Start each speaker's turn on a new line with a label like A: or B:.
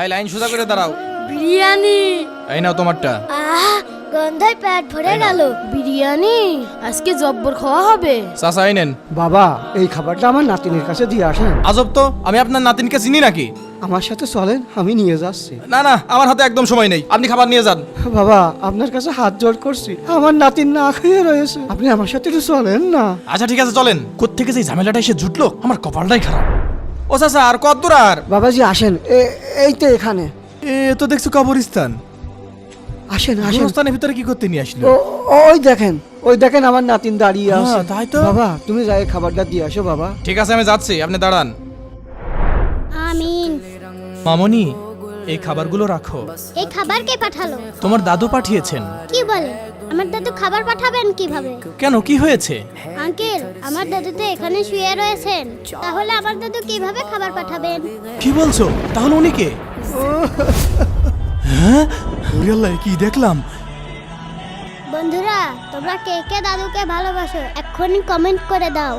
A: এই লাইন সোজা করে দাঁড়াও।
B: বিরিয়ানি।
A: এই নাও তোমারটা।
B: গন্ধায় পেট ভরে গেল। বিরিয়ানি আজকে জব্বর খাওয়া হবে।
A: চাচা এই নেন।
C: বাবা এই খাবারটা আমার নাতিনের কাছে দিয়ে আসেন।
A: আজব তো, আমি আপনার নাতিনকে চিনি নাকি?
C: আমার সাথে চলেন, আমি নিয়ে যাচ্ছি।
A: না না, আমার হাতে একদম সময় নেই, আপনি খাবার নিয়ে যান।
C: বাবা আপনার কাছে হাত জোড় করছি, আমার নাতিন না খেয়ে রয়েছে, আপনি আমার সাথে একটু চলেন না।
A: আচ্ছা ঠিক আছে চলেন। কোত্থেকে যে ঝামেলাটা এসে জুটলো, আমার কপালটাই খারাপ। ও চাচা আর কত দূর আর?
C: বাবাজি আসেন, এই তো এখানে।
A: এ তো দেখছো কবরস্থান।
C: আসেন আসেন।
A: কবরস্থানের ভিতরে কি করতে নিয়ে আসলো?
C: ওই দেখেন আমার নাতিন দাঁড়িয়ে আছে।
A: হ্যাঁ, তাই তো।
C: বাবা তুমি যাই খাবারটা দিয়ে আসো বাবা।
A: ঠিক আছে আমি যাচ্ছি, আপনি দাঁড়ান।
B: আমিন।
A: মামনি, এই খাবারগুলো রাখো।
B: এই খাবার কে পাঠালো?
A: তোমার দাদু পাঠিয়েছেন।
B: কি বলে? আমার দাদু খাবার পাঠাবেন কিভাবে?
A: কেন, কি হয়েছে?
B: আঙ্কেল, আমার দাদু তো এখানে শুয়ে রয়েছেন, তাহলে আমার দাদু কিভাবে খাবার পাঠাবেন?
A: কি বলছো? তাহলে উনি কে? হ্যাঁ, আল্লাহ কি দেখলাম।
B: বন্ধুরা, তোমরা কে কে দাদুকে ভালোবাসো এক্ষুনি কমেন্ট করে দাও।